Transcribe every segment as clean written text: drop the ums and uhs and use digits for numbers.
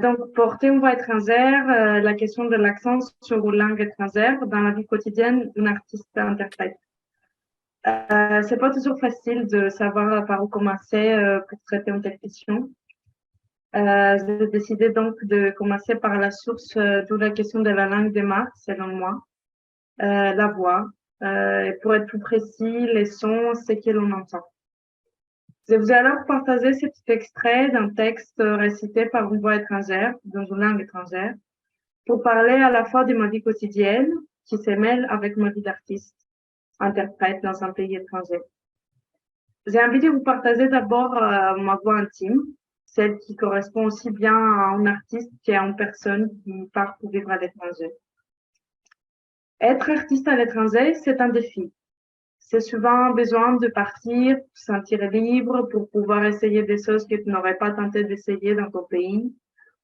Donc, porter une voix étrangère, la question de l'accent sur une langue étrangère dans la vie quotidienne d'un artiste-interprète. C'est pas toujours facile de savoir par où commencer pour traiter une telle question. J'ai décidé donc de commencer par la source de la question de la langue des marques, selon moi, la voix. Et pour être plus précis, les sons, ce que l'on entend. Je vous ai alors partagé cet extrait d'un texte récité par une voix étrangère, dans une langue étrangère, pour parler à la fois de ma vie quotidienne, qui se mêle avec ma vie d'artiste, interprète dans un pays étranger. J'ai envie de vous partager d'abord ma voix intime, celle qui correspond aussi bien à un artiste qu'à une personne qui part pour vivre à l'étranger. Être artiste à l'étranger, c'est un défi. C'est souvent besoin de partir, pour se sentir libre, pour pouvoir essayer des choses que tu n'aurais pas tenté d'essayer dans ton pays,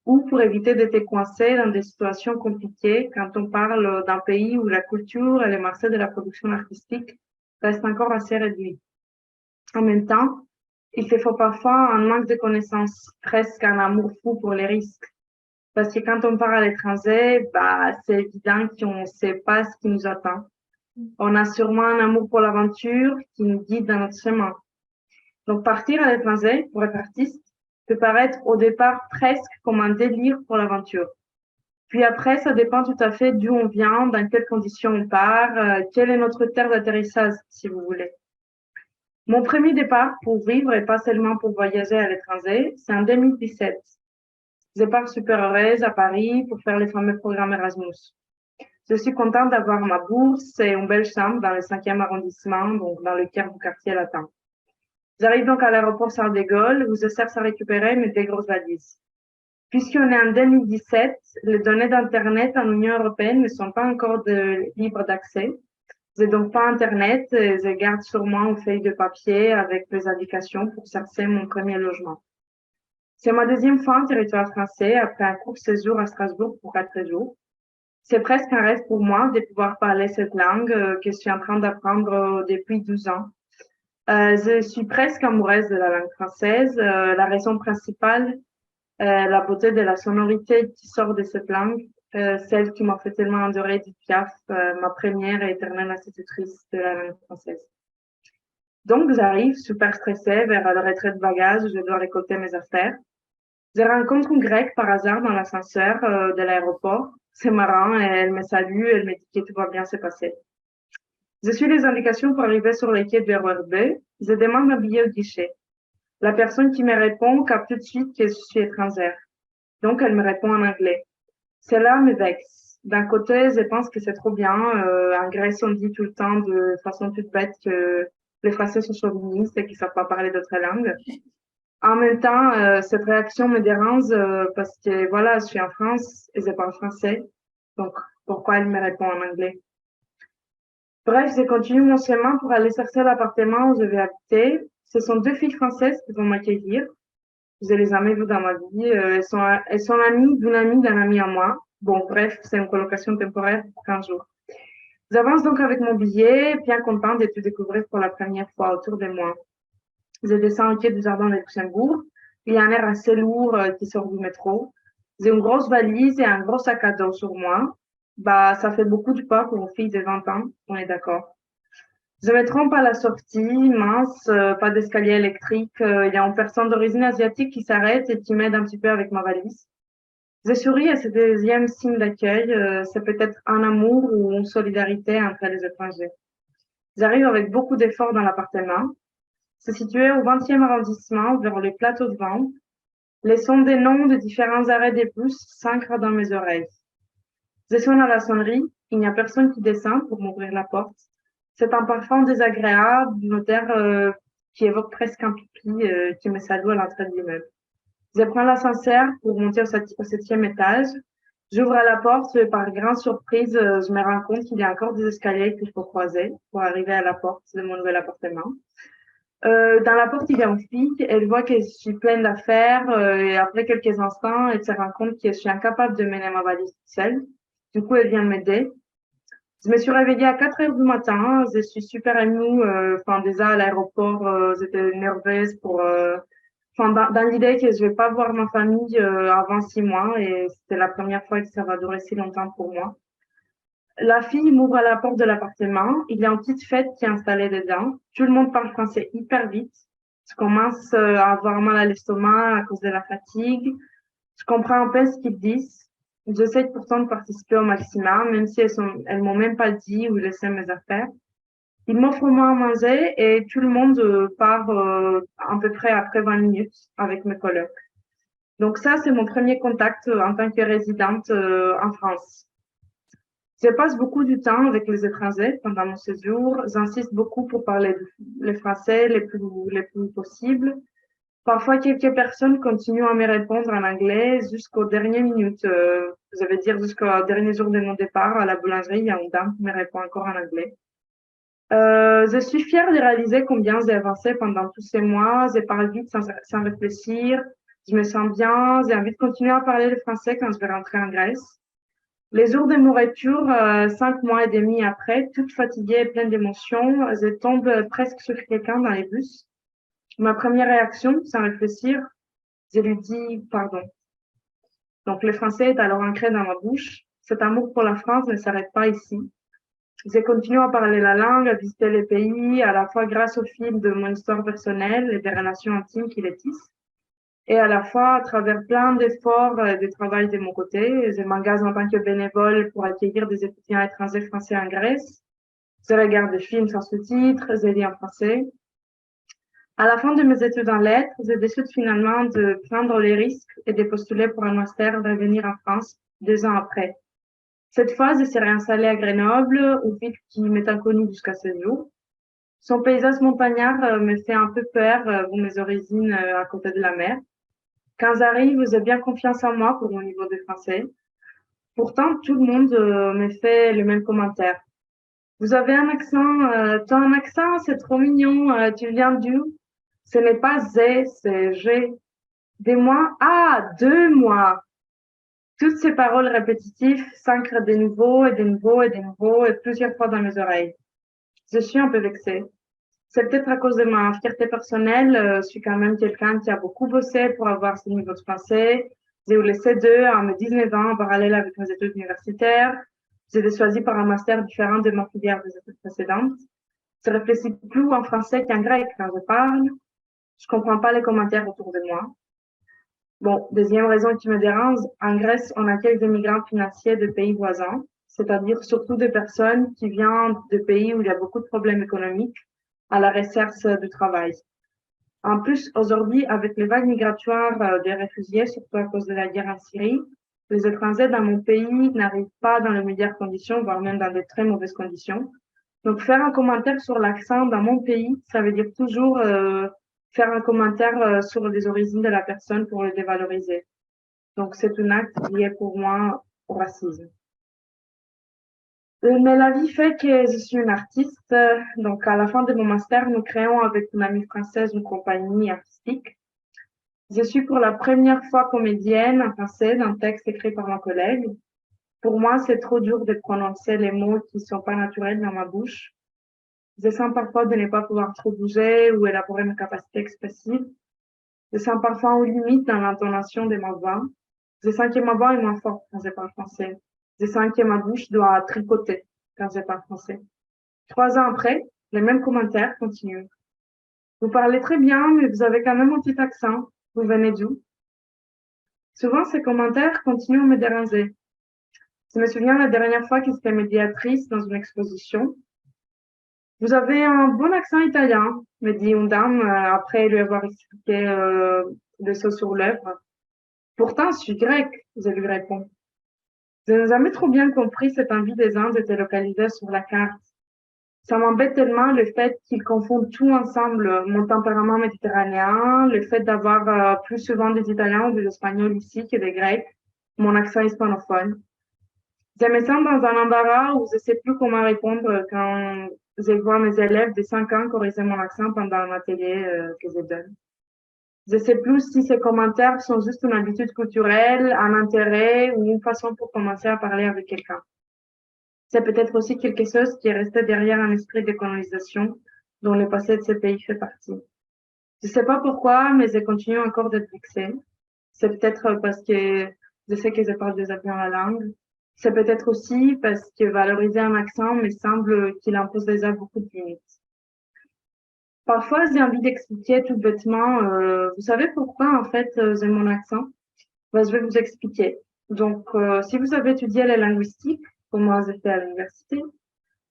ou pour éviter de te coincer dans des situations compliquées quand on parle d'un pays où la culture et le marché de la production artistique restent encore assez réduits. En même temps, il te faut parfois un manque de connaissances, presque un amour fou pour les risques. Parce que quand on part à l'étranger, c'est évident qu'on ne sait pas ce qui nous attend. On a sûrement un amour pour l'aventure qui nous guide dans notre chemin. Donc, partir à l'étranger pour être artiste peut paraître au départ presque comme un délire pour l'aventure. Puis après, ça dépend tout à fait d'où on vient, dans quelles conditions on part, quelle est notre terre d'atterrissage, si vous voulez. Mon premier départ pour vivre et pas seulement pour voyager à l'étranger, c'est en 2017. Je pars super heureuse à Paris pour faire les fameux programmes Erasmus. Je suis contente d'avoir ma bourse et une belle chambre dans le 5e arrondissement, donc dans le cœur du quartier latin. J'arrive donc à l'aéroport Charles de Gaulle où je cherche à récupérer mes deux grosses valises. Puisqu'on est en 2017, les données d'Internet en Union européenne ne sont pas encore libres d'accès. J'ai donc pas Internet et je garde sur moi une feuille de papier avec les indications pour chercher mon premier logement. C'est ma deuxième fois en territoire français après un court séjour à Strasbourg pour 4 jours. C'est presque un rêve pour moi de pouvoir parler cette langue que je suis en train d'apprendre depuis 12 ans. Je suis presque amoureuse de la langue française. La raison principale, la beauté de la sonorité qui sort de cette langue, celle qui m'a fait tellement adorer Edith Piaf, ma première et éternelle institutrice de la langue française. Donc, j'arrive super stressée vers la retraite de bagages où je dois récolter mes affaires. Je rencontre une grecque par hasard dans l'ascenseur de l'aéroport. C'est marrant, elle me salue, elle me dit que tout va bien se passer. Je suis les indications pour arriver sur les quais du RER B. Je demande un billet au guichet. La personne qui me répond capte tout de suite que je suis étrangère. Donc, elle me répond en anglais. Cela me vexe. D'un côté, je pense que c'est trop bien. En Grèce, on dit tout le temps de façon toute bête que les Français sont chauvinistes et qu'ils ne savent pas parler d'autres langues. En même temps, cette réaction me dérange parce que voilà, je suis en France et je parle français. Donc, pourquoi elle me répond en anglais? Bref, je continue mon chemin pour aller chercher l'appartement où je vais habiter. Ce sont 2 filles françaises qui vont m'accueillir. Je les ai jamais vues dans ma vie. Elles sont amies d'une amie d'un ami à moi. Bon, bref, c'est une colocation temporaire pour 15 jours. J'avance donc avec mon billet, bien contente de tout découvrir pour la première fois autour de moi. Je descends au quai du jardin de Luxembourg. Il y a un air assez lourd qui sort du métro. J'ai une grosse valise et un gros sac à dos sur moi. Ça fait beaucoup de pas pour une fille de 20 ans, on est d'accord. Je me trompe à la sortie, mince, pas d'escalier électrique. Il y a une personne d'origine asiatique qui s'arrête et qui m'aide un petit peu avec ma valise. Je souris à ce deuxième signe d'accueil. C'est peut-être un amour ou une solidarité entre les étrangers. J'arrive avec beaucoup d'efforts dans l'appartement. C'est situé au 20e arrondissement, vers le plateau de Vente. Les sons des noms de différents arrêts des bus s'ancrent dans mes oreilles. Je sonne à la sonnerie. Il n'y a personne qui descend pour m'ouvrir la porte. C'est un parfum désagréable, une odeur qui évoque presque un pipi qui me salue à l'entrée de l'immeuble. Je prends l'ascenseur pour monter au 7e étage. J'ouvre la porte et par grande surprise, je me rends compte qu'il y a encore des escaliers qu'il faut croiser pour arriver à la porte de mon nouvel appartement. Dans la porte, il y a une fille. Elle voit que je suis pleine d'affaires et après quelques instants, elle se rend compte que je suis incapable de mener ma valise toute seule. Du coup, elle vient m'aider. Je me suis réveillée à 4 heures du matin. Je suis super émue. Déjà à l'aéroport, j'étais nerveuse enfin, dans l'idée que je vais pas voir ma famille avant 6 mois et c'était la première fois que ça va durer si longtemps pour moi. La fille m'ouvre la porte de l'appartement. Il y a une petite fête qui est installée dedans. Tout le monde parle français hyper vite. Je commence à avoir mal à l'estomac à cause de la fatigue. Je comprends à peine ce qu'ils disent. J'essaie pourtant de participer au maximum, même si elles m'ont même pas dit où laisser mes affaires. Ils m'offrent au moins à manger et tout le monde part à peu près après 20 minutes avec mes colocs. Donc ça, c'est mon premier contact en tant que résidente en France. Je passe beaucoup du temps avec les étrangers pendant mon séjour. J'insiste beaucoup pour parler le français les plus possible. Parfois, quelques personnes continuent à me répondre en anglais jusqu'aux dernières minutes. Je veux dire jusqu'au dernier jour de mon départ à la boulangerie, il y a une dame qui me répond encore en anglais. Je suis fière de réaliser combien j'ai avancé pendant tous ces mois. Je parle vite sans réfléchir. Je me sens bien. J'ai envie de continuer à parler le français quand je vais rentrer en Grèce. Les jours de mon retour, 5 mois et demi après, toute fatiguée et pleine d'émotions, je tombe presque sur quelqu'un dans les bus. Ma première réaction, sans réfléchir, je lui dis pardon. Donc le français est alors ancré dans ma bouche. Cet amour pour la France ne s'arrête pas ici. J'ai continué à parler la langue, à visiter les pays, à la fois grâce au fil de mon histoire personnelle et des relations intimes qui les tissent, et à la fois à travers plein d'efforts et de travail de mon côté. Je m'engage en tant que bénévole pour accueillir des étudiants étrangers français en Grèce. Je regarde des films sans sous-titres, je lis en français. À la fin de mes études en lettres, j'ai décidé finalement de prendre les risques et de postuler pour un master de revenir en France 2 ans après. Cette fois, je serai installée à Grenoble, une ville qui m'est inconnue jusqu'à ce jour. Son paysage montagnard me fait un peu peur pour mes origines à côté de la mer. Quand j'arrive, j'ai bien confiance en moi pour mon niveau de français. Pourtant, tout le monde me fait le même commentaire. Vous avez un accent, t'as un accent, c'est trop mignon, tu viens d'où? Ce n'est pas Z, c'est G. Des mois? Ah, 2 mois. Toutes ces paroles répétitives s'ancrent de nouveau et de nouveau et de nouveau et plusieurs fois dans mes oreilles. Je suis un peu vexée. C'est peut-être à cause de ma fierté personnelle. Je suis quand même quelqu'un qui a beaucoup bossé pour avoir ce niveau de français. J'ai eu le C2 à mes 19 ans en parallèle avec mes études universitaires. J'ai été choisie par un master différent de ma filière des études précédentes. Je réfléchis plus en français qu'en grec quand je parle. Je comprends pas les commentaires autour de moi. Bon, deuxième raison qui me dérange, en Grèce, on accueille des migrants financiers de pays voisins, c'est-à-dire surtout des personnes qui viennent de pays où il y a beaucoup de problèmes économiques à la recherche du travail. En plus, aujourd'hui, avec les vagues migratoires des réfugiés, surtout à cause de la guerre en Syrie, les étrangers dans mon pays n'arrivent pas dans les meilleures conditions, voire même dans de très mauvaises conditions. Donc, faire un commentaire sur l'accent dans mon pays, ça veut dire toujours faire un commentaire sur les origines de la personne pour le dévaloriser. Donc, c'est un acte lié pour moi au racisme. Mais la vie fait que je suis une artiste. Donc, à la fin de mon master, nous créons avec une amie française une compagnie artistique. Je suis pour la première fois comédienne en français d'un texte écrit par mon collègue. Pour moi, c'est trop dur de prononcer les mots qui sont pas naturels dans ma bouche. Je sens parfois de ne pas pouvoir trop bouger ou élaborer mes capacités expressives. Je sens parfois une limite dans l'intonation de ma voix. Je sens que ma voix est moins forte quand je parle français. Je sens que ma bouche doit tricoter quand je parle français. 3 ans après, les mêmes commentaires continuent. Vous parlez très bien, mais vous avez quand même un petit accent. Vous venez d'où? Souvent, ces commentaires continuent à me déranger. Je me souviens la dernière fois que j'étais médiatrice dans une exposition. Vous avez un bon accent italien, me dit une dame après lui avoir expliqué le saut sur l'œuvre. Pourtant, je suis grecque, je lui réponds. Je n'ai jamais trop bien compris cette envie des Indes de te localiser sur la carte. Ça m'embête tellement le fait qu'ils confondent tout ensemble, mon tempérament méditerranéen, le fait d'avoir plus souvent des Italiens ou des Espagnols ici que des Grecs, mon accent hispanophone. Je me sens dans un embarras où je sais plus comment répondre quand je vois mes élèves de 5 ans corriger mon accent pendant un atelier que je donne. Je sais plus si ces commentaires sont juste une habitude culturelle, un intérêt ou une façon pour commencer à parler avec quelqu'un. C'est peut-être aussi quelque chose qui est resté derrière un esprit de colonisation dont le passé de ce pays fait partie. Je ne sais pas pourquoi, mais je continue encore d'être vexée. C'est peut-être parce que je sais que je parle déjà bien la langue. C'est peut-être aussi parce que valoriser un accent me semble qu'il impose déjà beaucoup de limites. Parfois, j'ai envie d'expliquer tout bêtement, vous savez pourquoi en fait j'ai mon accent? Ben, je vais vous expliquer. Donc, si vous avez étudié la linguistique, comme moi j'ai fait à l'université,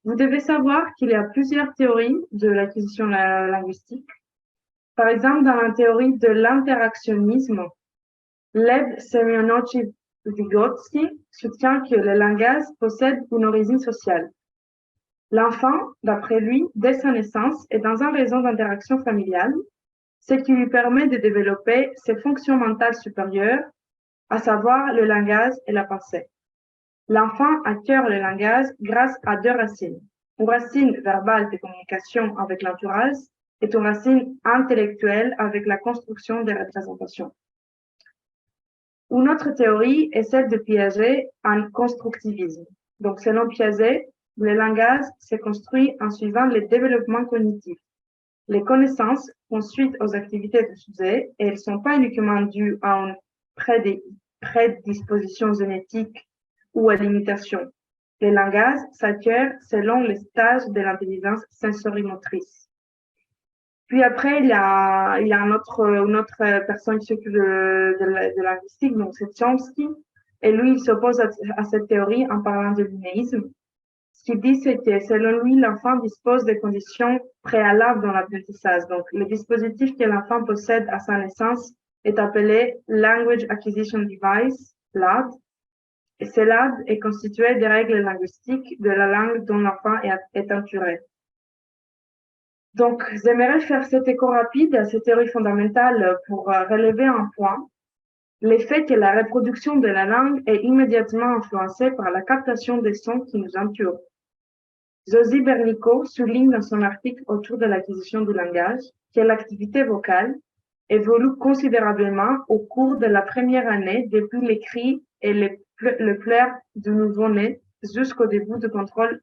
vous devez savoir qu'il y a plusieurs théories de l'acquisition linguistique. Par exemple, dans la théorie de l'interactionnisme, Lev Semyonovitch-Vygotsky soutient que le langage possède une origine sociale. L'enfant, d'après lui, dès sa naissance, est dans un réseau d'interaction familiale, ce qui lui permet de développer ses fonctions mentales supérieures, à savoir le langage et la pensée. L'enfant acquiert le langage grâce à deux racines. Une racine verbale de communication avec l'entourage et une racine intellectuelle avec la construction des représentations. Une autre théorie est celle de Piaget en constructivisme. Donc, selon Piaget, le langage se construit en suivant le développement cognitif. Les connaissances font suite aux activités du sujet et elles ne sont pas uniquement dues à une prédisposition génétique ou à l'imitation. Le langage s'acquiert selon les stages de l'intelligence sensorimotrice. Puis après, il y a une autre personne qui s'occupe de linguistique, donc c'est Chomsky. Et lui, il s'oppose à cette théorie en parlant de l'innéisme. Ce qu'il dit, c'est que selon lui, l'enfant dispose des conditions préalables dans l'apprentissage. Donc, le dispositif que l'enfant possède à sa naissance est appelé Language Acquisition Device, LAD. Et ce LAD est constitué des règles linguistiques de la langue dont l'enfant est entouré. Donc, j'aimerais faire cet écho rapide à cette théorie fondamentale pour relever un point, le fait que la reproduction de la langue est immédiatement influencée par la captation des sons qui nous entourent. Josie Bernicot souligne dans son article autour de l'acquisition du langage que l'activité vocale évolue considérablement au cours de la première année depuis l'écrit et le pleur du nouveau-né jusqu'au début du contrôle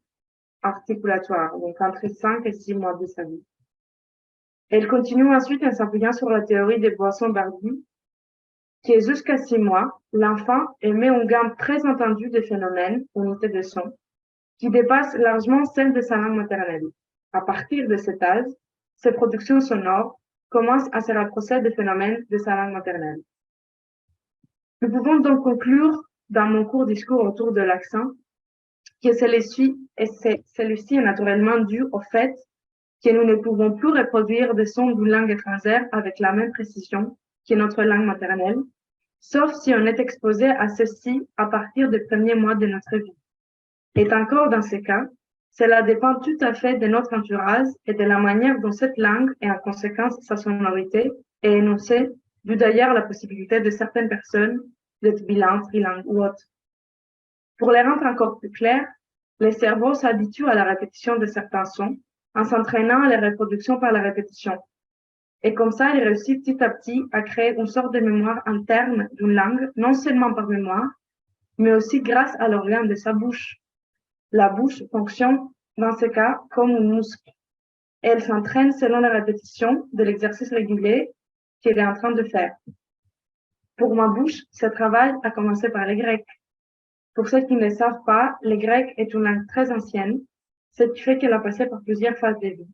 articulatoire, donc entre 5 et 6 mois de sa vie. Elle continue ensuite en s'appuyant sur la théorie des boissons Bardy, qui est jusqu'à 6 mois, l'enfant émet une gamme très entendue de phénomènes, unités de son, qui dépasse largement celle de sa langue maternelle. À partir de cet âge, ses productions sonores commencent à se rapprocher des phénomènes de sa langue maternelle. Nous pouvons donc conclure dans mon court discours autour de l'accent que celui-ci est naturellement dû au fait que nous ne pouvons plus reproduire des sons d'une langue étrangère avec la même précision que notre langue maternelle, sauf si on est exposé à ceci à partir des premiers mois de notre vie. Et encore dans ces cas, cela dépend tout à fait de notre entourage et de la manière dont cette langue et en conséquence sa sonorité est énoncée, d'où d'ailleurs la possibilité de certaines personnes d'être bilingues, trilingues ou autres. Pour les rendre encore plus clairs, le cerveau s'habitue à la répétition de certains sons en s'entraînant à la reproduction par la répétition. Et comme ça, il réussit petit à petit à créer une sorte de mémoire interne d'une langue, non seulement par mémoire, mais aussi grâce à l'organe de sa bouche. La bouche fonctionne dans ce cas comme un muscle. Elle s'entraîne selon la répétition de l'exercice régulier qu'elle est en train de faire. Pour ma bouche, ce travail a commencé par les Grecs. Pour ceux qui ne le savent pas, le grec est une langue très ancienne, ce qui fait qu'elle a passé par plusieurs phases de vie.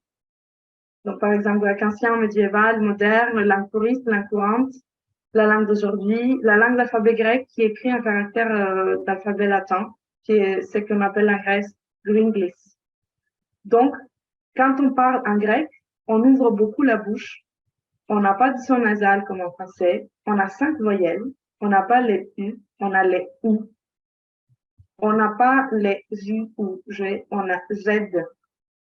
Donc, par exemple, grec ancien, médiéval, moderne, langue touriste, langue courante, la langue d'aujourd'hui, la langue d'alphabet grec qui écrit un caractère d'alphabet latin, qui est ce qu'on appelle en Grèce l'Inglis. Donc, quand on parle en grec, on ouvre beaucoup la bouche. On n'a pas de son nasal comme en français. On a 5 voyelles. On n'a pas les U, on a les OU. On n'a pas les U ou G, on a Z.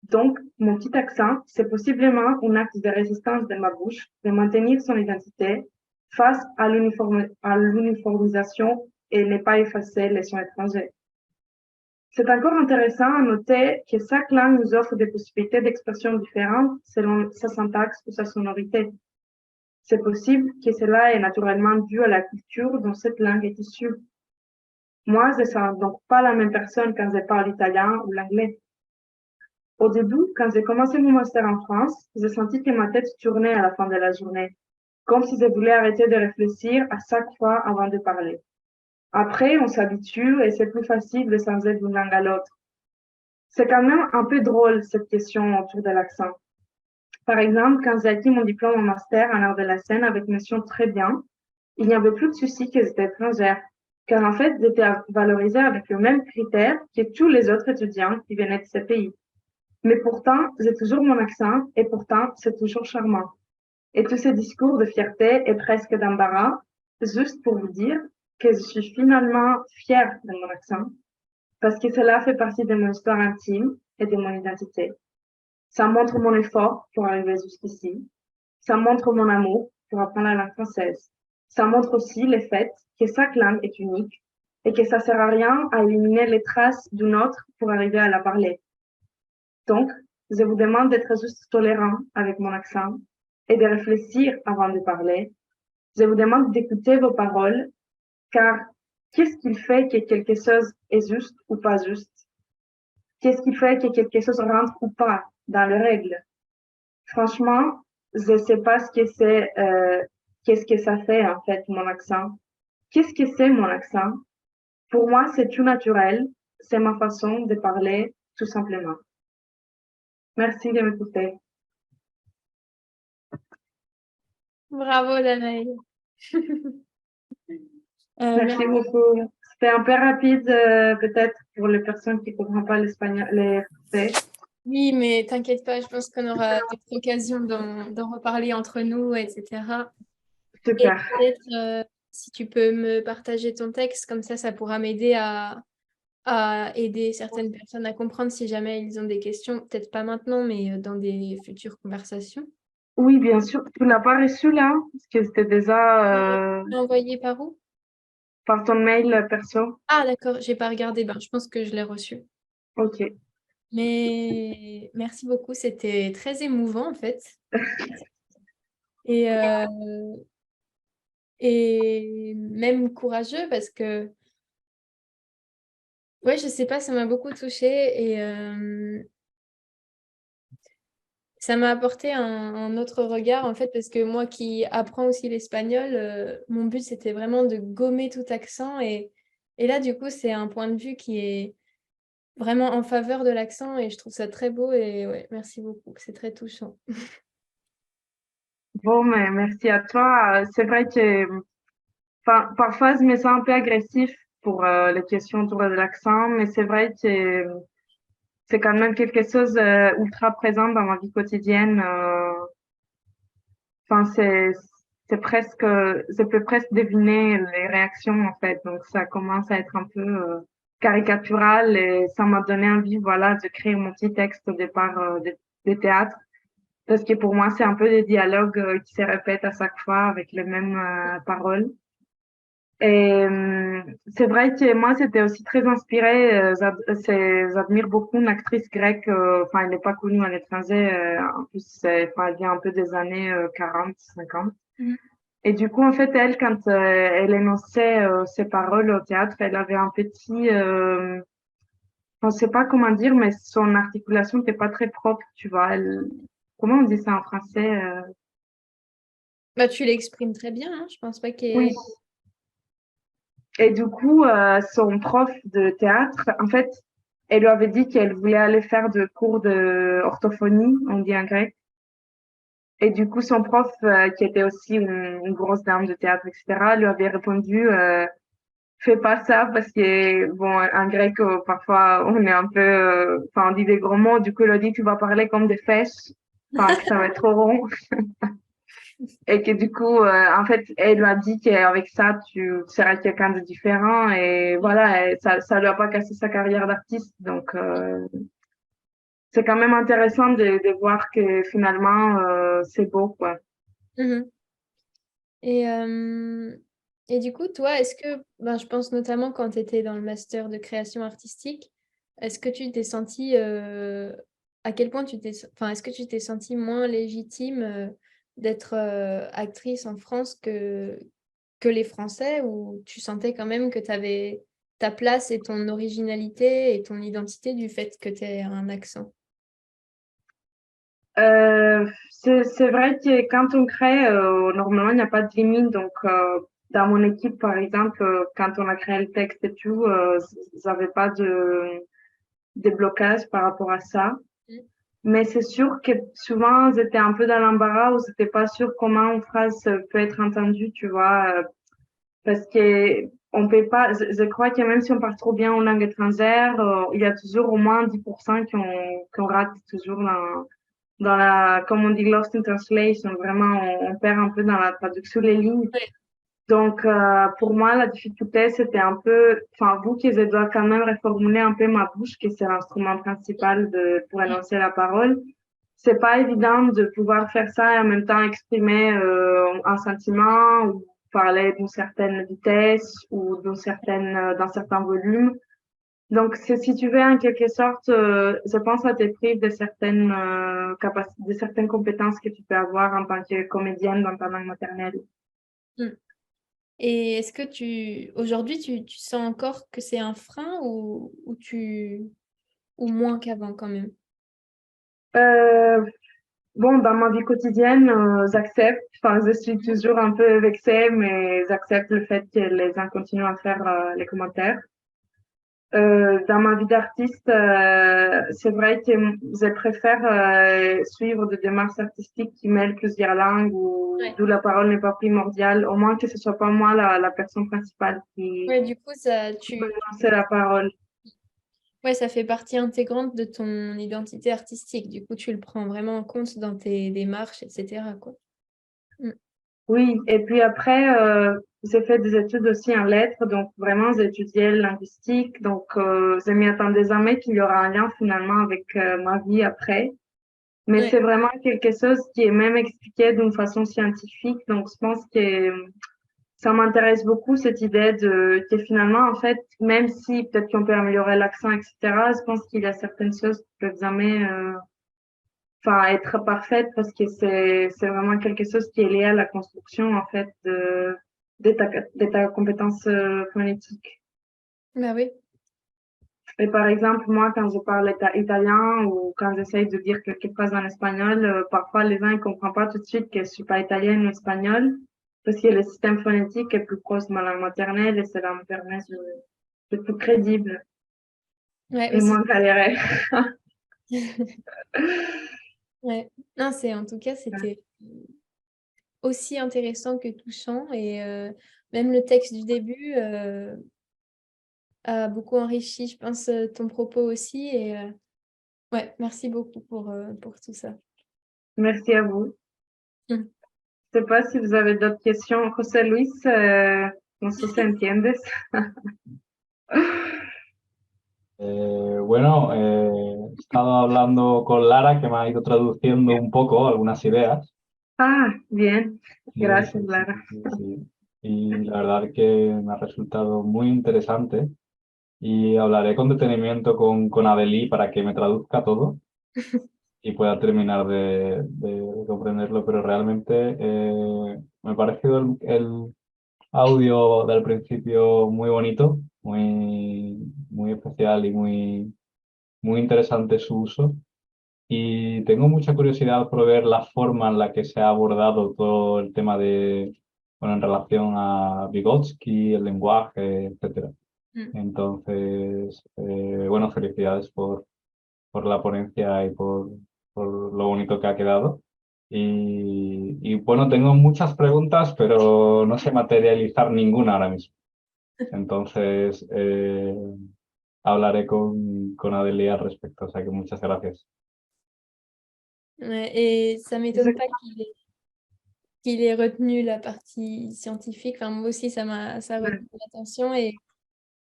Donc, mon petit accent, c'est possiblement un acte de résistance de ma bouche de maintenir son identité face à l'uniformisation et ne pas effacer les sons étrangers. C'est encore intéressant à noter que chaque langue nous offre des possibilités d'expression différentes selon sa syntaxe ou sa sonorité. C'est possible que cela est naturellement dû à la culture dont cette langue est issue. Moi, je ne sens donc pas la même personne quand je parle italien ou l'anglais. Au début, quand j'ai commencé mon master en France, j'ai senti que ma tête tournait à la fin de la journée, comme si je voulais arrêter de réfléchir à chaque fois avant de parler. Après, on s'habitue et c'est plus facile de changer d'une langue à l'autre. C'est quand même un peu drôle, cette question autour de l'accent. Par exemple, quand j'ai acquis mon diplôme en master en art de la scène avec mention très bien, il n'y avait plus de souci que j'étais étrangère, car en fait, j'étais valorisée avec le même critère que tous les autres étudiants qui venaient de ce pays. Mais pourtant, j'ai toujours mon accent et pourtant, c'est toujours charmant. Et tous ces discours de fierté et presque d'embarras, juste pour vous dire que je suis finalement fière de mon accent, parce que cela fait partie de mon histoire intime et de mon identité. Ça montre mon effort pour arriver jusqu'ici. Ça montre mon amour pour apprendre la langue française. Ça montre aussi le fait que chaque langue est unique et que ça sert à rien à éliminer les traces d'une autre pour arriver à la parler. Donc, je vous demande d'être juste tolérant avec mon accent et de réfléchir avant de parler. Je vous demande d'écouter vos paroles, car qu'est-ce qui fait que quelque chose est juste ou pas juste? Qu'est-ce qui fait que quelque chose rentre ou pas dans les règles? Franchement, je ne sais pas ce que c'est, qu'est-ce que ça fait en fait, mon accent. Qu'est-ce que c'est mon accent? Pour moi, c'est tout naturel. C'est ma façon de parler, tout simplement. Merci de m'écouter. Bravo, Danaï. Merci Merci. beaucoup. C'était un peu rapide, peut-être pour les personnes qui ne comprennent pas l'espagnol, les français. Oui, mais t'inquiète pas, je pense qu'on aura d'autres occasions d'en reparler entre nous, etc. Et Super. peut-être si tu peux me partager ton texte, comme ça pourra m'aider à aider certaines personnes à comprendre si jamais ils ont des questions, peut-être pas maintenant, mais dans des futures conversations. Oui, bien sûr. Tu l'as pas reçu là? Parce que c'était déjà Envoyé par où? par ton mail perso. Ah, d'accord, j'ai pas regardé. Ben, je pense que je l'ai reçu. Ok. Mais merci beaucoup, c'était très émouvant en fait. Et, et même courageux parce que, ouais, je sais pas, ça m'a beaucoup touchée et ça m'a apporté un autre regard en fait parce que moi qui apprends aussi l'espagnol, mon but c'était vraiment de gommer tout accent et là du coup c'est un point de vue qui est vraiment en faveur de l'accent et je trouve ça très beau et ouais, merci beaucoup, c'est très touchant. Bon, mais merci à toi. C'est vrai que enfin, parfois, je me sens un peu agressif pour les questions autour de l'accent, mais c'est vrai que c'est quand même quelque chose ultra présent dans ma vie quotidienne. Enfin, c'est presque, je peux presque deviner les réactions en fait. Donc, ça commence à être un peu caricatural et ça m'a donné envie, voilà, de créer mon petit texte au départ de théâtre. Parce que pour moi, c'est un peu des dialogues qui se répètent à chaque fois avec les mêmes paroles. Et c'est vrai que moi, c'était aussi très inspiré. J'admire beaucoup une actrice grecque. Enfin, elle n'est pas connue à l'étranger. En plus, enfin, elle vient un peu des années 40, 50. Mhm. Et du coup, en fait, elle, quand elle énonçait ses paroles au théâtre, elle avait un petit, je ne sais pas comment dire, mais son articulation n'était pas très propre, tu vois. Comment on dit ça en français? Bah, tu l'exprimes très bien, hein. Je pense pas qu'il y Oui. ait... Et du coup, son prof de théâtre, en fait, elle lui avait dit qu'elle voulait aller faire de cours de orthophonie, on dit en grec. Et du coup, son prof, qui était aussi une grosse dame de théâtre, etc., lui avait répondu, fais pas ça parce que, bon, en grec, parfois, on est un peu, enfin, on dit des gros mots. Du coup, il a dit, tu vas parler comme des fesses. Enfin, que ça va être trop rond. Et que du coup, en fait, elle m'a dit qu'avec ça, tu seras quelqu'un de différent. Et voilà, et ça lui a pas cassé sa carrière d'artiste. Donc, c'est quand même intéressant de voir que finalement, c'est beau, quoi. Mhm. Et, euh, et du coup, toi, est-ce que, ben, je pense notamment quand tu étais dans le master de création artistique, est-ce que tu t'es senti, à quel point enfin, est-ce que tu t'es senti moins légitime d'être actrice en France que les Français, ou tu sentais quand même que tu avais ta place et ton originalité et ton identité du fait que tu aies un accent? C'est vrai que quand on crée, normalement, il n'y a pas de limite. Donc, dans mon équipe, par exemple, quand on a créé le texte et tout, ils n'avaient pas de blocage par rapport à ça. Mm. Mais c'est sûr que souvent, ils étaient un peu dans l'embarras ou c'était pas sûr comment une phrase peut être entendue, tu vois, parce que on peut pas, je crois que même si on parle trop bien en langue étrangère, il y a toujours au moins 10% qu'on rate toujours dans la, comme on dit, lost in translation. Vraiment, on perd un peu dans la traduction les lignes. Ouais. Donc, pour moi, la difficulté, c'était un peu, enfin, vous que je dois quand même reformuler un peu ma bouche, que c'est l'instrument principal pour énoncer la parole. C'est pas évident de pouvoir faire ça et en même temps exprimer un sentiment ou parler d'une certaine vitesse ou d'un certain volume. Donc, c'est si tu veux, en quelque sorte, je pense à te prive de certaines capacités, de certaines compétences que tu peux avoir en tant que comédienne dans ta langue maternelle. Mm. Et est-ce que aujourd'hui, tu sens encore que c'est un frein ou moins qu'avant quand même? Euh, bon, dans ma vie quotidienne, j'accepte. Enfin, je suis toujours un peu vexée, mais j'accepte le fait que les gens continuent à faire les commentaires. Dans ma vie d'artiste, c'est vrai que je préfère suivre des démarches artistiques qui mêlent plusieurs langues ou Ouais. d'où la parole n'est pas primordiale, au moins que ce soit pas moi la personne principale qui Ouais, du coup, va lancer la parole. ouais, ça fait partie intégrante de ton identité artistique. Du coup, tu le prends vraiment en compte dans tes démarches, etc., quoi. Mm. Oui, et puis après, j'ai fait des études aussi en lettres, donc vraiment j'ai étudié le linguistique, donc je m'y attendais jamais qu'il y aura un lien finalement avec ma vie après. Mais Ouais. c'est vraiment quelque chose qui est même expliqué d'une façon scientifique. Donc, je pense que ça m'intéresse beaucoup, cette idée que finalement, en fait, même si peut-être qu'on peut améliorer l'accent, etc., je pense qu'il y a certaines choses qui peuvent jamais, enfin, être parfaites parce que c'est vraiment quelque chose qui est lié à la construction, en fait, de ta compétence phonétique. Bah oui. Et par exemple, moi, quand je parle italien ou quand j'essaye de dire quelque chose en espagnol, parfois les gens ne comprennent pas tout de suite que je suis pas italienne ou espagnole parce que le système phonétique est plus proche de ma langue maternelle et cela me permet d'être plus crédible Ouais, et aussi. moins galérer. Ouais. Non, en tout cas, c'était aussi intéressant que touchant. Et même le texte du début a beaucoup enrichi, je pense, ton propos aussi. Et ouais, merci beaucoup pour tout ça. Merci à vous. Mm. Je sais pas si vous avez d'autres questions. José Luis, no sé si entiendes. Bueno, he estado hablando con Lara, que me ha ido traduciendo un poco algunas ideas. Ah, bien. Sí, Gracias, Lara. sí, sí, sí. Y la verdad que me ha resultado muy interesante. Y hablaré con detenimiento con Adeli para que me traduzca todo y pueda terminar de comprenderlo. Pero realmente me ha parecido el audio del principio muy bonito, muy especial y muy interesante su uso. Y tengo mucha curiosidad por ver la forma en la que se ha abordado todo el tema bueno, en relación a Vygotsky, el lenguaje, etcétera. Mm. Entonces, bueno, felicidades por la ponencia y por lo bonito que ha quedado. Y bueno, tengo muchas preguntas, pero no sé materializar ninguna ahora mismo. Entonces, hablaré con Adelia al respecto. O sea que muchas gracias. Ouais, et ça m'étonne pas qu'il ait retenu la partie scientifique. Enfin, moi aussi, ça a retenu l'attention. Et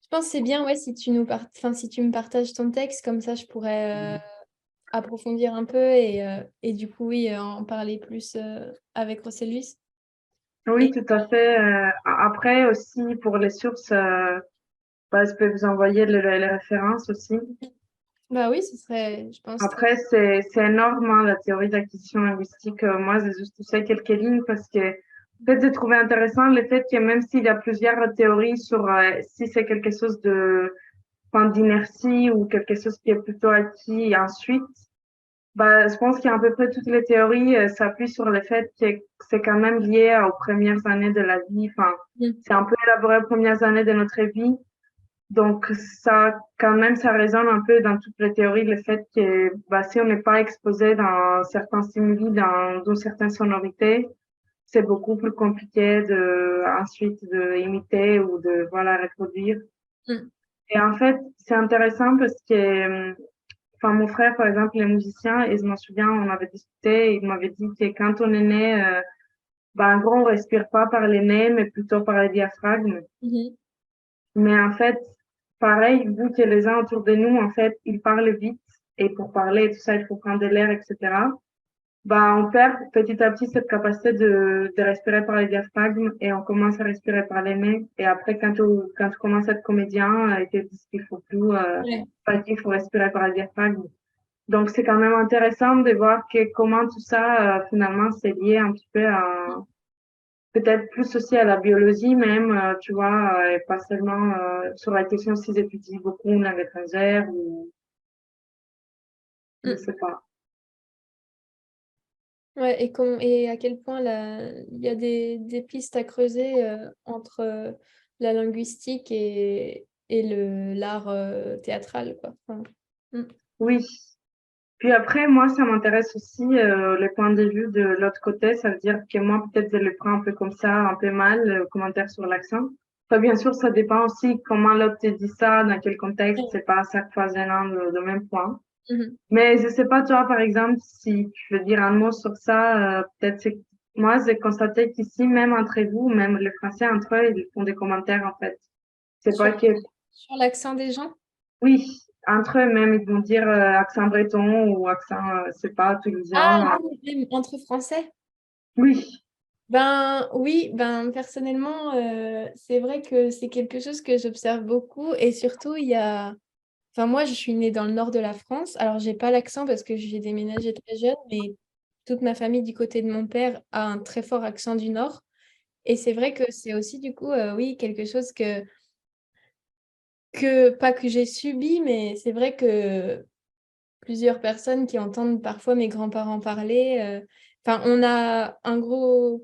je pense que c'est bien, ouais, si si tu me partages ton texte, comme ça, je pourrais approfondir un peu et du coup, oui, en parler plus avec José Luis. Oui, Et tout à fait. Après aussi, pour les sources, bah, je peux vous envoyer les références aussi. bah oui, ce serait, je pense, très... Après, c'est énorme, hein, la théorie d'acquisition linguistique. Moi, j'ai juste fait quelques lignes parce que, en fait, j'ai trouvé intéressant le fait que même s'il y a plusieurs théories sur si c'est quelque chose de, enfin, d'inertie ou quelque chose qui est plutôt acquis ensuite, Bah, je pense qu'à peu près toutes les théories s'appuient sur le fait que c'est quand même lié aux premières années de la vie. Enfin, Mm. c'est un peu élaboré aux premières années de notre vie. Donc, ça, quand même, ça résonne un peu dans toutes les théories, le fait que bah, si on n'est pas exposé dans certains stimuli, dans certaines sonorités, c'est beaucoup plus compliqué ensuite de imiter ou de, voilà, reproduire. Mm. Et en fait, c'est intéressant parce que, enfin, mon frère, par exemple, il est musicien et je m'en souviens, on avait discuté, il m'avait dit que quand on est né, ben, en gros, on respire pas par les nez, mais plutôt par les diaphragmes. Mhm. Mais en fait, pareil, vu que les gens autour de nous, en fait, ils parlent vite et pour parler, tout ça, il faut prendre de l'air, etc. Bah, on perd petit à petit cette capacité de respirer par les diaphragmes et on commence à respirer par les nez. Et après, quand tu commences à être comédien, ils te disent qu'il faut plus, Ouais. pas qu'il faut respirer par les diaphragmes. Donc, c'est quand même intéressant de voir que comment tout ça, finalement, c'est lié un petit peu à, peut-être plus aussi à la biologie même, tu vois, et pas seulement sur la question s'ils étudient beaucoup une langue étrangère ou je Mm. sais pas. Ouais, et à quel point il y a des pistes à creuser entre la linguistique et l'art théâtral, quoi. Enfin, mm. Oui. Puis après, moi, ça m'intéresse aussi le point de vue de l'autre côté. Ça veut dire que moi, peut-être, je le prends un peu comme ça, un peu mal, le commentaire sur l'accent. Enfin, bien sûr, ça dépend aussi comment l'autre te dit ça, dans quel contexte. C'est pas à chaque fois gênant de même point. Mhm. Mais je sais pas, toi, par exemple, si tu veux dire un mot sur ça, peut-être c'est moi, j'ai constaté qu'ici, même entre vous, même les Français entre eux, ils font des commentaires, en fait. C'est Sur, pas que, sur l'accent des gens? oui, entre eux même, ils vont dire accent breton ou accent, c'est pas, Ah, toulousain. même entre Français? Oui, Ben oui, ben personnellement, c'est vrai que c'est quelque chose que j'observe beaucoup et surtout il y a, enfin moi je suis née dans le nord de la France, alors j'ai pas l'accent parce que j'ai déménagé très jeune, mais toute ma famille du côté de mon père a un très fort accent du nord et c'est vrai que c'est aussi du coup oui quelque chose que pas que j'ai subi, mais c'est vrai que plusieurs personnes qui entendent parfois mes grands-parents parler, enfin on a un gros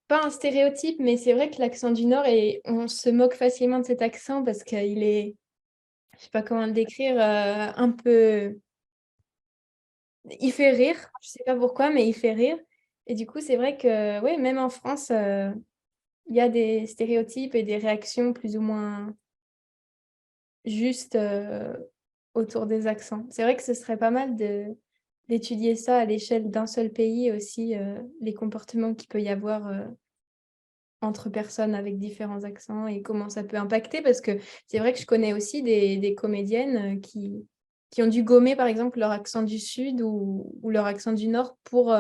pas un stéréotype, mais c'est vrai que l'accent du Nord, et on se moque facilement de cet accent parce qu'il est, je sais pas comment le décrire, un peu... Il fait rire, je sais pas pourquoi, mais il fait rire. Et du coup, c'est vrai que, ouais, même en France, il y a des stéréotypes et des réactions plus ou moins justes autour des accents. C'est vrai que ce serait pas mal d'étudier ça à l'échelle d'un seul pays aussi, les comportements qu'il peut y avoir entre personnes avec différents accents et comment ça peut impacter parce que c'est vrai que je connais aussi des comédiennes qui ont dû gommer par exemple leur accent du sud ou leur accent du nord pour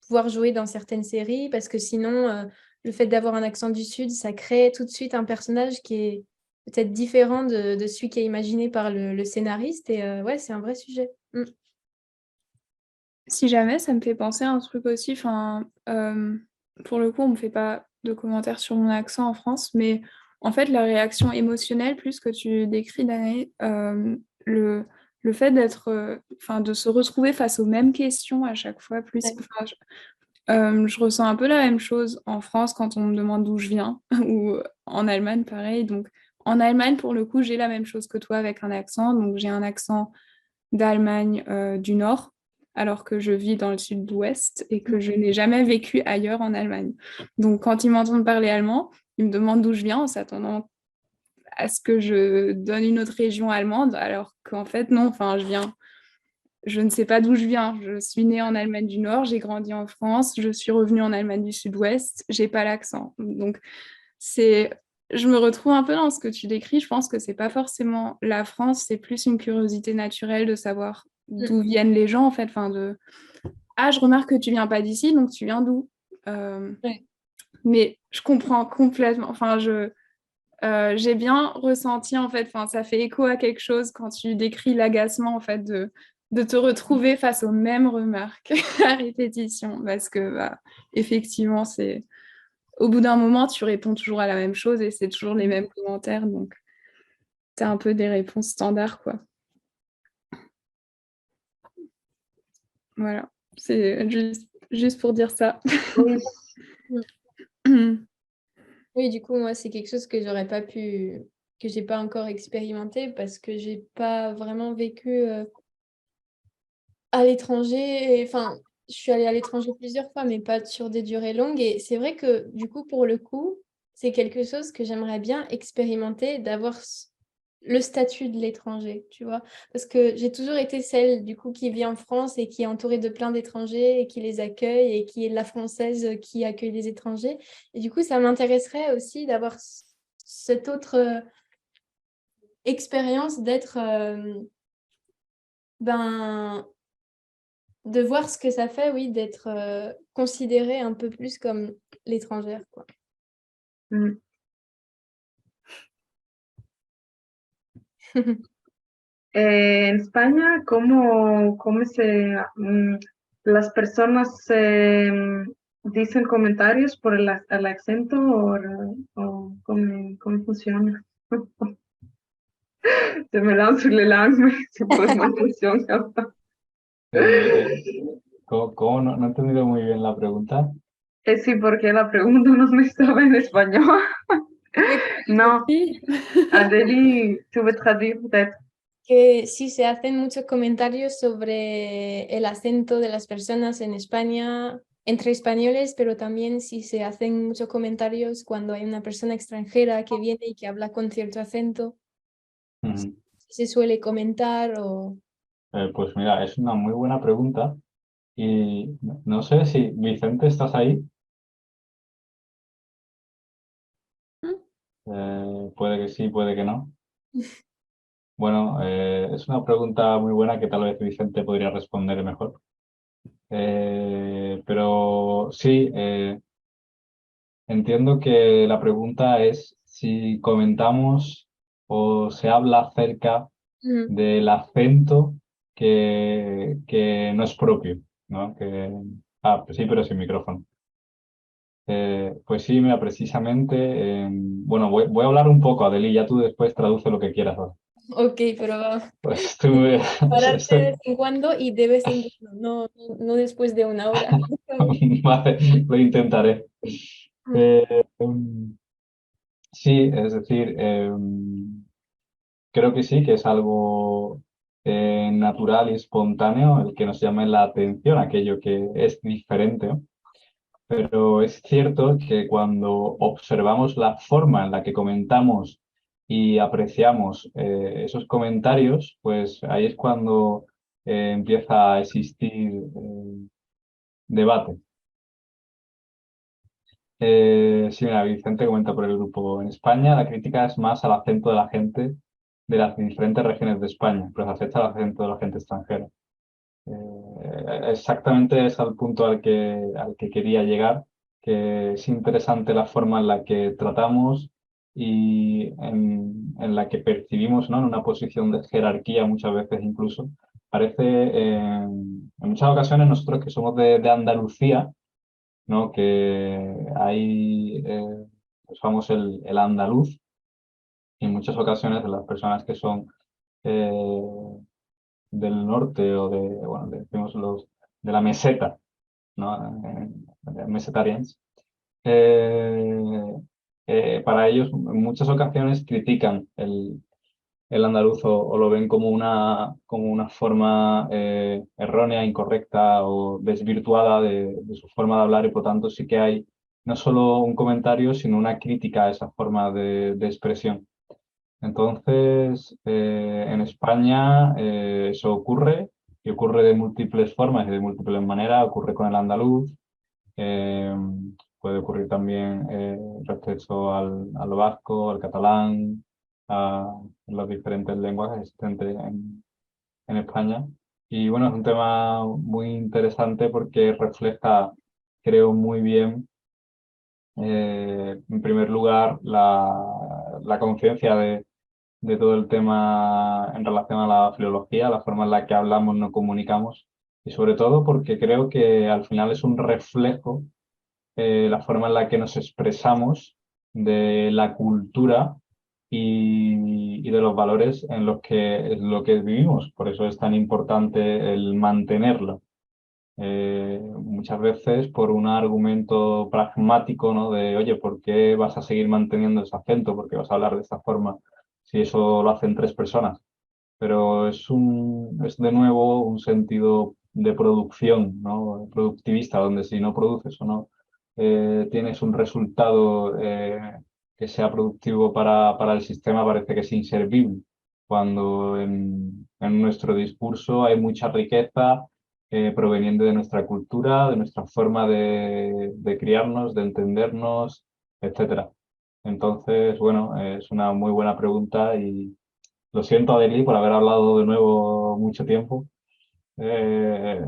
pouvoir jouer dans certaines séries parce que sinon le fait d'avoir un accent du sud ça crée tout de suite un personnage qui est peut-être différent de celui qui est imaginé par le scénariste et ouais c'est un vrai sujet. Mm. Si jamais, ça me fait penser à un truc aussi. Enfin, pour le coup, on me fait pas de commentaires sur mon accent en France, mais en fait, la réaction émotionnelle, plus que tu décris, Danae, le fait d'être, enfin, de se retrouver face aux mêmes questions à chaque fois, plus, Ouais. enfin, je ressens un peu la même chose en France quand on me demande d'où je viens, ou en Allemagne, pareil. Donc, en Allemagne, pour le coup, j'ai la même chose que toi avec un accent. Donc, j'ai un accent d'Allemagne du Nord, alors que je vis dans le sud-ouest et que je n'ai jamais vécu ailleurs en Allemagne. Donc, quand ils m'entendent parler allemand, ils me demandent d'où je viens en s'attendant à ce que je donne une autre région allemande, alors qu'en fait, non, enfin, je ne sais pas d'où je viens. Je suis née en Allemagne du Nord, j'ai grandi en France, je suis revenue en Allemagne du Sud-Ouest, j'ai pas l'accent. Donc, c'est, je me retrouve un peu dans ce que tu décris. Je pense que c'est pas forcément la France, c'est plus une curiosité naturelle de savoir Mm. d'où viennent les gens, en fait. Enfin, ah, je remarque que tu viens pas d'ici, donc tu viens d'où? Ouais. Mais je comprends complètement. Enfin, j'ai bien ressenti, en fait, enfin, ça fait écho à quelque chose quand tu décris l'agacement, en fait, de te retrouver face aux mêmes remarques à répétition. Parce que, bah, effectivement, c'est au bout d'un moment, tu réponds toujours à la même chose et c'est toujours les mêmes commentaires. Donc, tu as un peu des réponses standards, quoi. Voilà, c'est juste pour dire ça. Oui, Oui, du coup, moi, c'est quelque chose que j'aurais pas pu, que j'ai pas encore expérimenté parce que j'ai pas vraiment vécu à l'étranger. Enfin, je suis allée à l'étranger plusieurs fois, mais pas sur des durées longues. Et c'est vrai que, du coup, pour le coup, c'est quelque chose que j'aimerais bien expérimenter, d'avoir le statut de l'étranger, tu vois. Parce que j'ai toujours été celle, du coup, qui vit en France et qui est entourée de plein d'étrangers et qui les accueille et qui est la Française qui accueille les étrangers. Et du coup, ça m'intéresserait aussi d'avoir cette autre expérience d'être, ben, de voir ce que ça fait, oui, d'être considérée un peu plus comme l'étrangère, quoi. mm. En España, ¿cómo las personas dicen comentarios por el acento o cómo funciona? Se me lanzo les langues, c'est pour ma question. ¿Cómo? No he entendido muy bien la pregunta. Sí, porque la pregunta no me estaba en español. No, Oui. Adélie, tu veux traduire peut-être? Que sí se hacen muchos comentarios sobre el acento de las personas en España entre españoles, pero también si se hacen muchos comentarios cuando hay una persona extranjera que viene y que habla con cierto acento, Ujú. se suele comentar o... Pues mira, es una muy buena pregunta y no sé si, Vicente, ¿estás ahí? Puede que sí, puede que no. Bueno, es una pregunta muy buena que tal vez Vicente podría responder mejor. Pero sí, entiendo que la pregunta es si comentamos o se habla acerca Mm. del acento que no es propio, ¿no? Pues sí, pero sin micrófono. Pues sí, mira, precisamente, bueno, voy a hablar un poco, Adeli, ya tú después traduce lo que quieras, ¿vale? Ok, pero Pues estuve, pararte de estoy- vez en cuando y de vez en cuando, no después de una hora. vale, lo intentaré. Um, sí, es decir, creo que sí, que es algo natural y espontáneo el que nos llame la atención, aquello que es diferente, ¿no? Pero es cierto que cuando observamos la forma en la que comentamos y apreciamos esos comentarios, pues ahí es cuando empieza a existir debate. Sí, mira, Vicente comenta por el grupo. En España la crítica es más al acento de la gente de las diferentes regiones de España, pero se acepta el acento de la gente extranjera. Exactamente es al punto al que quería llegar, que es interesante la forma en la que tratamos y en la que percibimos, ¿no? En una posición de jerarquía muchas veces incluso. Parece, en muchas ocasiones nosotros que somos de Andalucía, ¿no? Que hay, usamos el andaluz y en muchas ocasiones las personas que son eh, del norte o bueno, decimos de la meseta, ¿no? Mesetarians, eh, para ellos en muchas ocasiones critican el andaluz o lo ven como una forma errónea, incorrecta o desvirtuada de su forma de hablar y por tanto sí que hay no solo un comentario, sino una crítica a esa forma de expresión. Entonces, en España eso ocurre y ocurre de múltiples formas y de múltiples maneras. Ocurre con el andaluz, eh, puede ocurrir también respecto al vasco, al catalán, a las diferentes lenguas existentes en España. Y bueno, es un tema muy interesante porque refleja, creo, muy bien, en primer lugar, la conciencia de todo el tema en relación a la filología, la forma en la que hablamos, nos comunicamos y sobre todo porque creo que al final es un reflejo la forma en la que nos expresamos de la cultura y de los valores en lo que vivimos. Por eso es tan importante el mantenerlo. Muchas veces por un argumento pragmático, ¿no? De, oye, ¿por qué vas a seguir manteniendo ese acento? ¿Por qué vas a hablar de esta forma si eso lo hacen tres personas? Pero es de nuevo un sentido de producción, ¿no? Productivista, donde si no produces o no tienes un resultado que sea productivo para el sistema, parece que es inservible, cuando en nuestro discurso hay mucha riqueza proveniente de nuestra cultura, de nuestra forma de criarnos, de entendernos, etcétera. Entonces, bueno, es una muy buena pregunta y lo siento, Adeli, por haber hablado de nuevo mucho tiempo. Eh,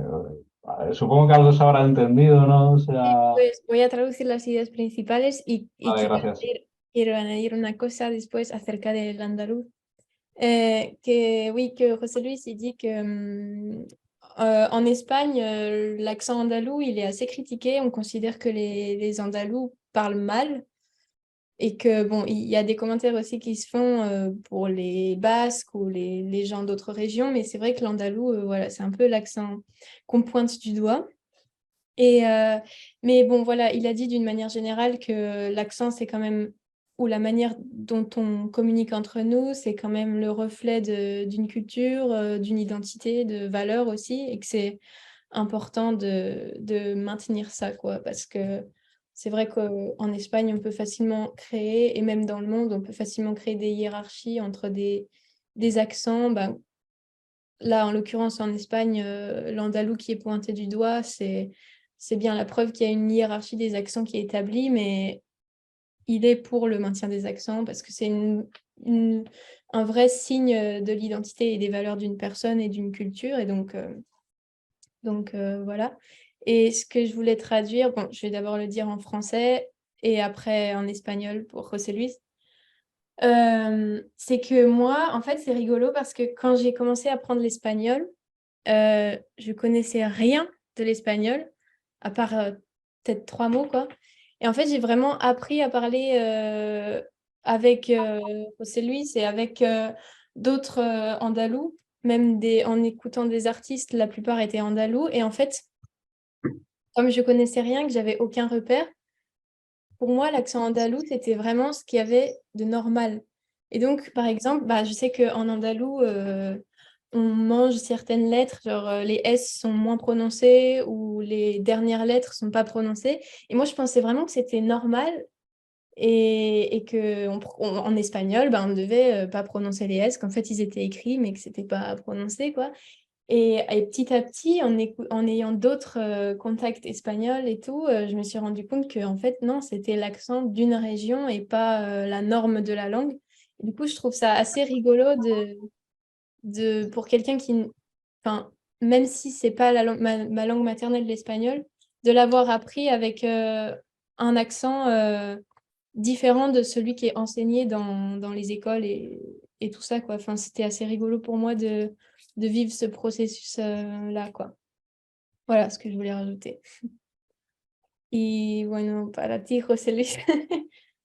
Supongo que algo se habrá entendido, ¿no? O Sí, sea, pues voy a traducir las ideas principales y vale, gracias. quiero añadir una cosa después acerca del andaluz. Oui, que José Luis il dit que en Espagne, l'accent andalou, il est assez critiqué. On considère que les Andalous parlent mal et que, bon, il y a des commentaires aussi qui se font pour les Basques ou les gens d'autres régions, mais c'est vrai que l'andalou, voilà, c'est un peu l'accent qu'on pointe du doigt. Mais bon, voilà, il a dit d'une manière générale que l'accent, c'est quand même, ou la manière dont on communique entre nous, c'est quand même le reflet d'une culture, d'une identité, de valeurs aussi, et que c'est important de maintenir ça, quoi, parce que c'est vrai qu'en Espagne, on peut facilement créer, et même dans le monde, on peut facilement créer des hiérarchies entre des accents. Ben, là, en l'occurrence, en Espagne, l'andalou qui est pointé du doigt, c'est bien la preuve qu'il y a une hiérarchie des accents qui est établie, mais il est pour le maintien des accents parce que c'est un vrai signe de l'identité et des valeurs d'une personne et d'une culture. Et donc voilà. Et ce que je voulais traduire, bon, je vais d'abord le dire en français et après en espagnol pour José Luis. C'est que moi, en fait, c'est rigolo parce que quand j'ai commencé à apprendre l'espagnol, je connaissais rien de l'espagnol, à part peut-être 3 mots, quoi. Et en fait, j'ai vraiment appris à parler avec José Luis et avec d'autres andalous, même en écoutant des artistes, la plupart étaient andalous. Et en fait, comme je connaissais rien, que j'avais aucun repère, pour moi, l'accent andalou, c'était vraiment ce qu'il y avait de normal. Et donc, par exemple, bah, je sais qu'en andalou, on mange certaines lettres, genre les S sont moins prononcées ou les dernières lettres sont pas prononcées. Et moi, je pensais vraiment que c'était normal et que en espagnol, bah, on ne devait pas prononcer les S, qu'en fait, ils étaient écrits, mais que c'était pas prononcé, quoi. Et petit à petit, en ayant d'autres contacts espagnols et tout, je me suis rendu compte que en fait, non, c'était l'accent d'une région et pas la norme de la langue. Et du coup, je trouve ça assez rigolo pour quelqu'un qui, enfin, même si c'est pas ma langue maternelle, l'espagnol, de l'avoir appris avec un accent différent de celui qui est enseigné dans les écoles et tout ça, quoi. Enfin, c'était assez rigolo pour moi de vivre ce processus-là, quoi. Voilà ce que je voulais rajouter. Y bueno, para ti, José Luis,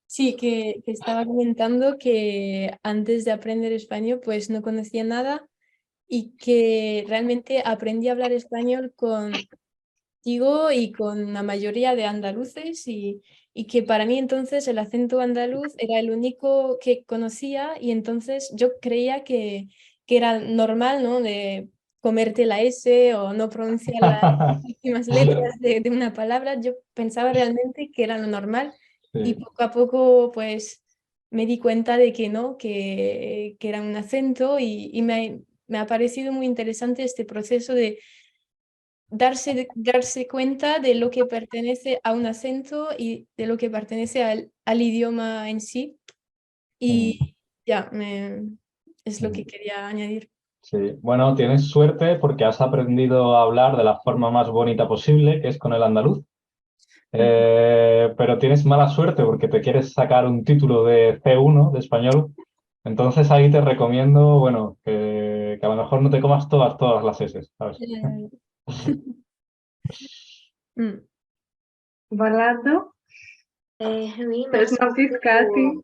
sí, que estaba comentando que antes de aprender español, pues no conocía nada y que realmente aprendí a hablar español contigo y con la mayoría de andaluces y que para mí entonces el acento andaluz era el único que conocía y entonces yo creía que era normal, ¿no? De comerte la S o no pronunciar las últimas letras de una palabra. Yo pensaba realmente que era lo normal y Sí. poco a poco pues me di cuenta de que no, que era un acento y me ha parecido muy interesante este proceso de darse cuenta de lo que pertenece a un acento y de lo que pertenece al idioma en sí. Y ya, es lo que quería añadir. Sí, bueno, tienes suerte porque has aprendido a hablar de la forma más bonita posible, que es con el andaluz. Pero tienes mala suerte porque te quieres sacar un título de C1 de español. Entonces ahí te recomiendo, bueno, que a lo mejor no te comas todas las S, ¿sabes? Mm. Balado. Oui, Je merci m'en beaucoup. Cathy.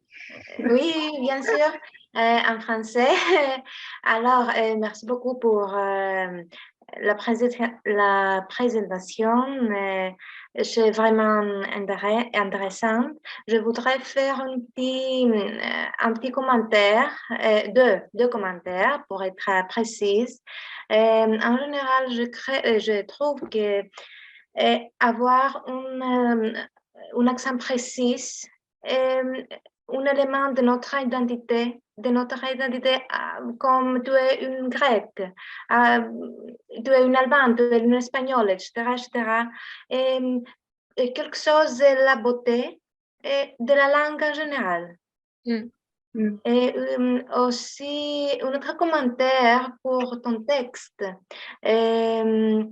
Oui, bien sûr, en français. Alors, merci beaucoup pour la présentation c'est vraiment intéressant. Je voudrais faire un petit commentaire, deux commentaires pour être précise. En général, je trouve que avoir un accent précis est un élément de notre identité, comme tu es une grecque, tu es une allemande, tu es une espagnole, etc., etc. Et quelque chose de la beauté et de la langue en général. Et aussi, un autre commentaire pour ton texte. Est-ce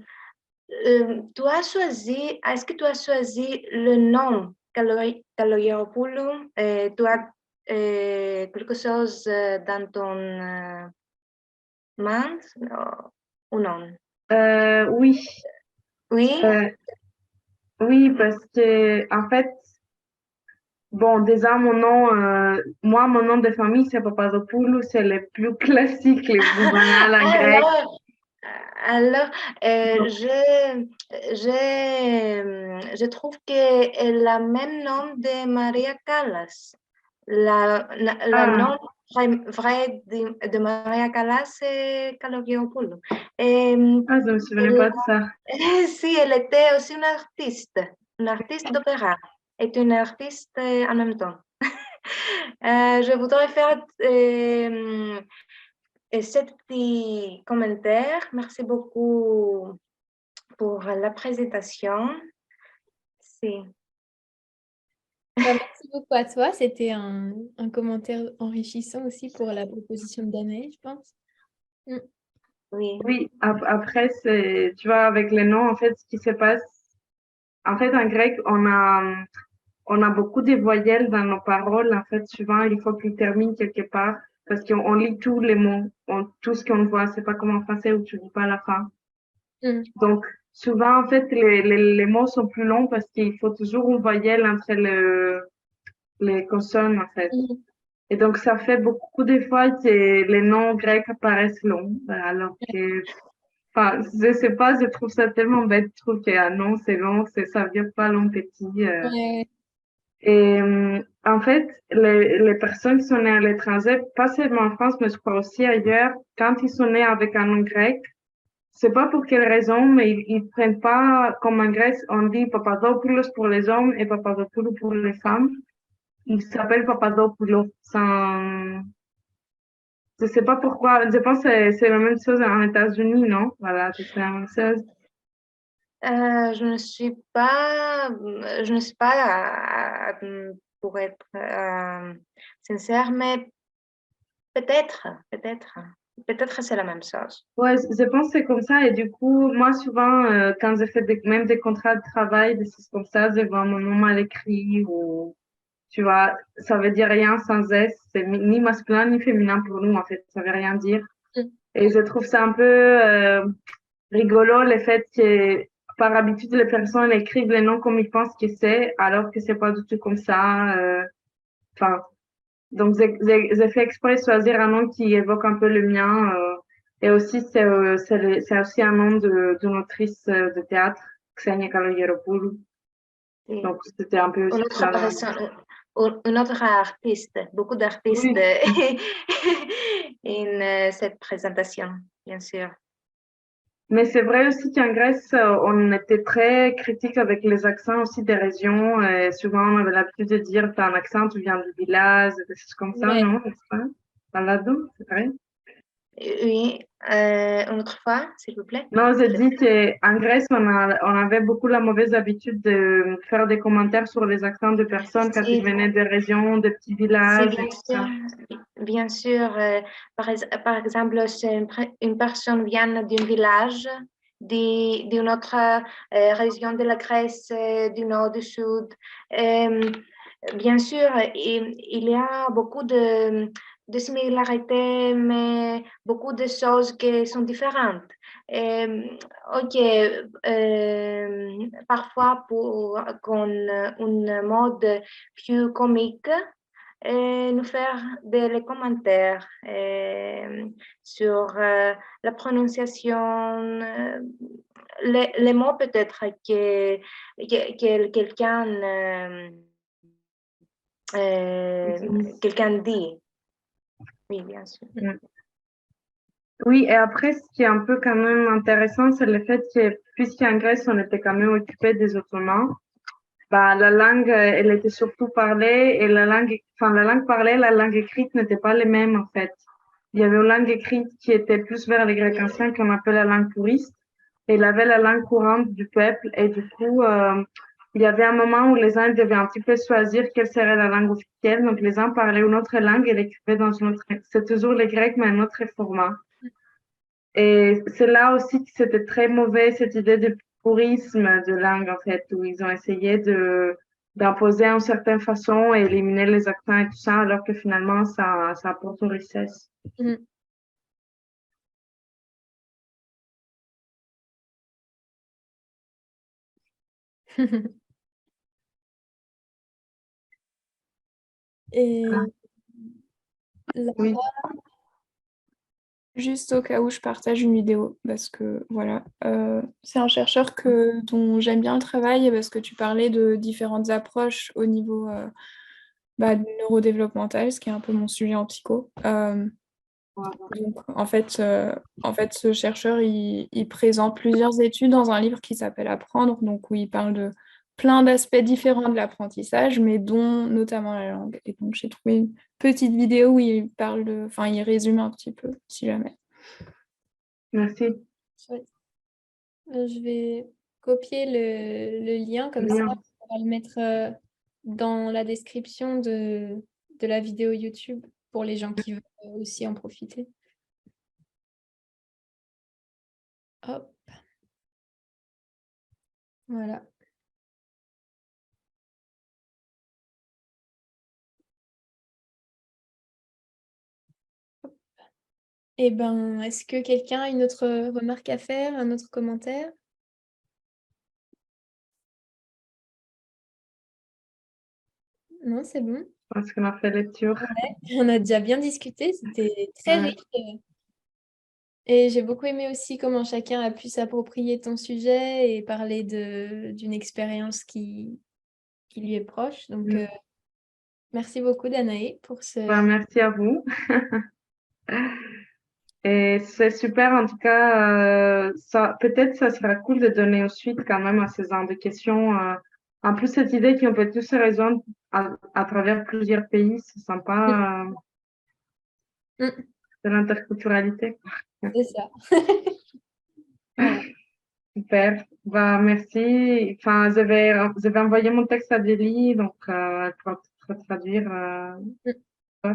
que tu as choisi le nom Kalogeropoulou? Tu as quelque chose dans ton main ou non? Oui, Oui, oui, parce que en fait, bon, déjà moi, mon nom de famille, c'est Papadopoulou, c'est le plus classique, le plus banal en grec. alors Donc, je trouve qu'elle a le même nom de Maria Callas. La nom vrai de Maria Callas, c'est Kalogeropoulou. je ne me souvenais pas de ça. Si, elle était aussi une artiste d'opéra et une artiste en même temps. Je voudrais faire ce petit commentaire. Merci beaucoup pour la présentation. Si. Merci beaucoup à toi. C'était un commentaire enrichissant aussi pour la proposition de Danae, je pense. Oui. Oui, après, tu vois, avec les noms, en fait, ce qui se passe, en fait, en grec, on a beaucoup de voyelles dans nos paroles. En fait, souvent, il faut qu'ils terminent quelque part parce qu'on lit tous les mots, tout ce qu'on voit. C'est pas comme en français où tu lis pas la fin. Donc, souvent, en fait, les mots sont plus longs parce qu'il faut toujours une voyelle entre les consonnes, en fait. Et donc, ça fait beaucoup de fois que les noms grecs apparaissent longs, alors que, enfin, je sais pas, je trouve ça tellement bête. Je trouve qu'un nom, c'est long, ça vient pas long petit. Ouais. Et en fait, les personnes qui sont nées à l'étranger, pas seulement en France, mais je crois aussi ailleurs, quand ils sont nés avec un nom grec, c'est pas pour quelle raison, mais ils prennent pas, comme en Grèce, on dit Papadopoulos pour les hommes et Papadopoulou pour les femmes. Ils s'appellent Papadopoulos. Je sais pas pourquoi. Je pense que c'est la même chose en États-Unis, non? Voilà, c'est la même chose. Je ne suis pas pour être sincère, mais peut-être c'est la même chose. Ouais, je pense que c'est comme ça. Et du coup, moi, souvent, quand j'ai fait même des contrats de travail, des choses comme ça, je vois mon nom mal écrit ou, tu vois, ça veut dire rien sans S. C'est ni masculin ni féminin pour nous, en fait. Ça veut rien dire. Et je trouve ça un peu rigolo, le fait que, par habitude, les personnes écrivent les noms comme ils pensent que c'est, alors que c'est pas du tout comme ça. Enfin, donc, j'ai fait exprès de choisir un nom qui évoque un peu le mien. Et aussi, c'est aussi un nom d'une autrice de théâtre, Xenia Kalogeropoulou. Oui. Donc, c'était un peu Une aussi autre ça. personne, une autre artiste, beaucoup d'artistes Oui. in cette présentation, bien sûr. Mais c'est vrai aussi qu'en Grèce, on était très critique avec les accents aussi des régions. Souvent, on avait l'habitude de dire, t'as un accent, tu viens du village, des choses comme ça, Ouais. non? N'est-ce pas? Balado, c'est vrai? Oui, une autre fois, s'il vous plaît. Non, j'ai dit qu'en Grèce, on avait beaucoup la mauvaise habitude de faire des commentaires sur les accents de personnes quand ils venaient des régions, des petits Si, villages, bien et tout sûr. ça. Bien sûr, par exemple, si une personne vient d'un village, d'une autre région de la Grèce, du nord, du sud, bien sûr, il y a beaucoup de similarités, mais beaucoup de choses qui sont différentes. Ok, parfois pour qu'on une mode plus comique, nous faire des commentaires sur la prononciation, les mots peut-être que quelqu'un dit. Oui, bien sûr. Oui, et après, ce qui est un peu quand même intéressant, c'est le fait que, puisqu'en Grèce, on était quand même occupé des Ottomans, bah, la langue, elle était surtout parlée, et la langue parlée, la langue écrite n'était pas les mêmes, en fait. Il y avait une langue écrite qui était plus vers les Grecs anciens, qu'on appelle la langue touriste, et il y avait la langue courante du peuple, et du coup, il y avait un moment où les uns devaient un petit peu choisir quelle serait la langue officielle, donc les uns parlaient une autre langue et l'écrivaient dans une autre, c'est toujours les Grecs, mais un autre format. Et c'est là aussi que c'était très mauvais, cette idée de purisme de langue, en fait, où ils ont essayé d'imposer une certaine façon et éliminer les accents et tout ça, alors que finalement, ça apporte une richesse. Et Oui. Laura, Juste au cas où je partage une vidéo, parce que voilà, c'est un chercheur dont j'aime bien le travail, parce que tu parlais de différentes approches au niveau du neurodéveloppemental, ce qui est un peu mon sujet en psycho. Donc, en fait, ce chercheur, il présente plusieurs études dans un livre qui s'appelle Apprendre, donc où il parle de plein d'aspects différents de l'apprentissage, mais dont notamment la langue. Et donc, j'ai trouvé une petite vidéo où il parle enfin, il résume un petit peu, si jamais. Merci. chouette. Je vais copier le lien, comme ça, on va le mettre dans la description de la vidéo YouTube pour les gens qui veulent aussi en profiter. Hop. Voilà. Eh ben, est-ce que quelqu'un a une autre remarque à faire, un autre commentaire? Non, c'est bon. Parce qu'on a fait lecture. On a déjà bien discuté, c'était très Ouais. riche. Et j'ai beaucoup aimé aussi comment chacun a pu s'approprier ton sujet et parler d'une expérience qui lui est proche. Donc, merci beaucoup, Danae, pour Bah, ce... merci à vous. Et c'est super, en tout cas, peut-être ça sera cool de donner une suite quand même à ce genre de questions. En plus, cette idée qu'on peut tous se rejoindre à travers plusieurs pays, c'est sympa, Mm, de l'interculturalité. c'est ça. Voilà. Super. Bah, merci. Enfin, je vais envoyer mon texte à Delhi, donc elle pourra peut-être traduire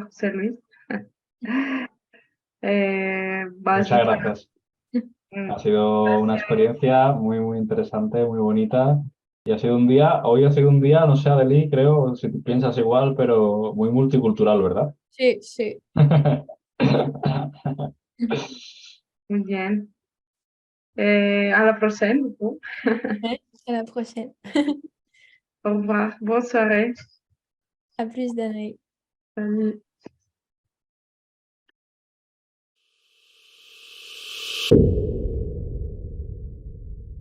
c'est lui. Bah, je Muchas vous dis, gracias. Ha sido una experiencia muy, muy interesante, muy bonita. Y ha sido un día, hoy ha sido un día, no sé, Adelie, creo, si tú piensas igual, pero muy multicultural, ¿verdad? Sí, sí. muy bien. À la prochaine, du coup. Ouais, à la prochaine. Au revoir. Bonne soirée. À plus, Danae. Salut.